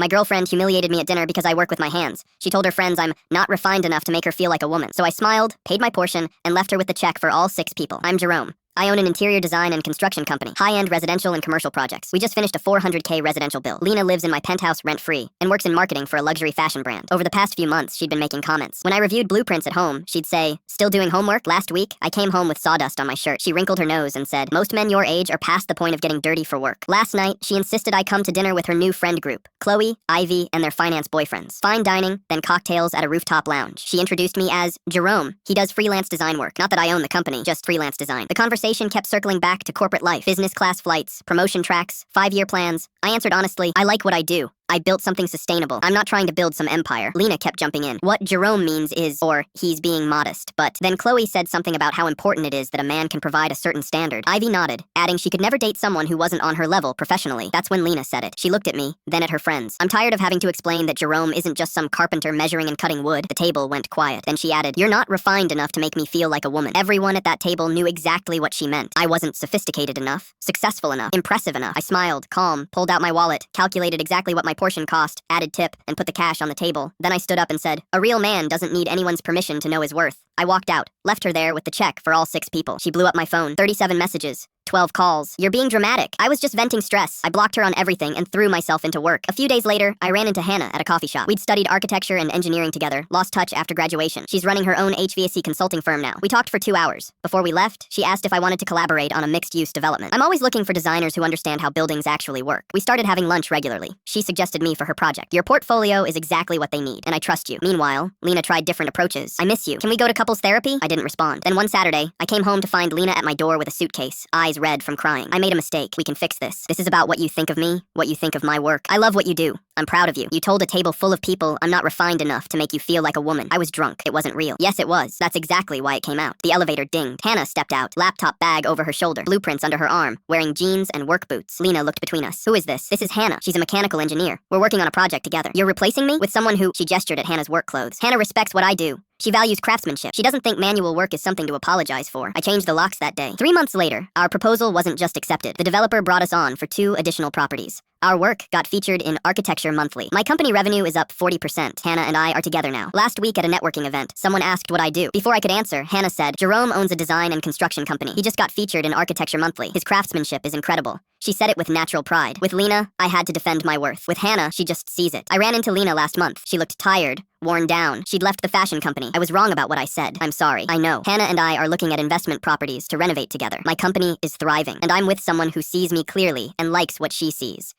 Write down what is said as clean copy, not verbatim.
My girlfriend humiliated me at dinner because I work with my hands. She told her friends I'm not refined enough to make her feel like a woman. So I smiled, paid my portion, and left her with the check for all 6 people. I'm Jerome. I own an interior design and construction company, high-end residential and commercial projects. We just finished a $400K residential bill. Lena lives in my penthouse rent-free and works in marketing for a luxury fashion brand. Over the past few months, she'd been making comments. When I reviewed blueprints at home, she'd say, "Still doing homework? Last week, I came home with sawdust on my shirt." She wrinkled her nose and said, "Most men your age are past the point of getting dirty for work." Last night, she insisted I come to dinner with her new friend group, Chloe, Ivy, and their finance boyfriends. Fine dining, then cocktails at a rooftop lounge. She introduced me as Jerome. He does freelance design work. Not that I own the company, just freelance design. The conversation kept circling back to corporate life, business class flights, promotion tracks, 5-year plans. I answered honestly, I like what I do. I built something sustainable. I'm not trying to build some empire. Lena kept jumping in. What Jerome means is, or he's being modest. But then Chloe said something about how important it is that a man can provide a certain standard. Ivy nodded, adding she could never date someone who wasn't on her level professionally. That's when Lena said it. She looked at me, then at her friends. I'm tired of having to explain that Jerome isn't just some carpenter measuring and cutting wood. The table went quiet. Then she added, "You're not refined enough to make me feel like a woman." Everyone at that table knew exactly what she meant. I wasn't sophisticated enough, successful enough, impressive enough. I smiled, calm, pulled out my wallet, calculated exactly what my portion cost, added tip, and put the cash on the table. Then I stood up and said, "A real man doesn't need anyone's permission to know his worth." I walked out, left her there with the check for all 6 people. She blew up my phone. 37 messages. 12 calls. "You're being dramatic." I was just venting stress. I blocked her on everything and threw myself into work. A few days later, I ran into Hannah at a coffee shop. We'd studied architecture and engineering together, lost touch after graduation. She's running her own HVAC consulting firm now. We talked for 2 hours. Before we left, she asked if I wanted to collaborate on a mixed-use development. I'm always looking for designers who understand how buildings actually work. We started having lunch regularly. She suggested me for her project. "Your portfolio is exactly what they need, and I trust you." Meanwhile, Lena tried different approaches. "I miss you. Can we go to couples therapy?" I didn't respond. Then one Saturday, I came home to find Lena at my door with a suitcase, eyes red from crying. "I made a mistake. We can fix this. This is about what you think of me, what you think of my work. I love what you do. I'm proud of you. You told a table full of people I'm not refined enough to make you feel like a woman." I was drunk. It wasn't real. Yes, it was. That's exactly why it came out. The elevator dinged. Hannah stepped out, laptop bag over her shoulder, blueprints under her arm, wearing jeans and work boots. Lena looked between us. "Who is this?" "This is Hannah. She's a mechanical engineer. We're working on a project together." "You're replacing me?" "With someone who..." She gestured at Hannah's work clothes. "Hannah respects what I do. She values craftsmanship. She doesn't think manual work is something to apologize for." I changed the locks that day. 3 months later, our proposal wasn't just accepted. The developer brought us on for 2 additional properties. Our work got featured in Architecture Monthly. My company revenue is up 40%. Hannah and I are together now. Last week at a networking event, someone asked what I do. Before I could answer, Hannah said, "Jerome owns a design and construction company. He just got featured in Architecture Monthly. His craftsmanship is incredible." She said it with natural pride. With Lena, I had to defend my worth. With Hannah, she just sees it. I ran into Lena last month. She looked tired, worn down. She'd left the fashion company. I was wrong about what I said. I'm sorry. I know. Hannah and I are looking at investment properties to renovate together. My company is thriving, and I'm with someone who sees me clearly and likes what she sees.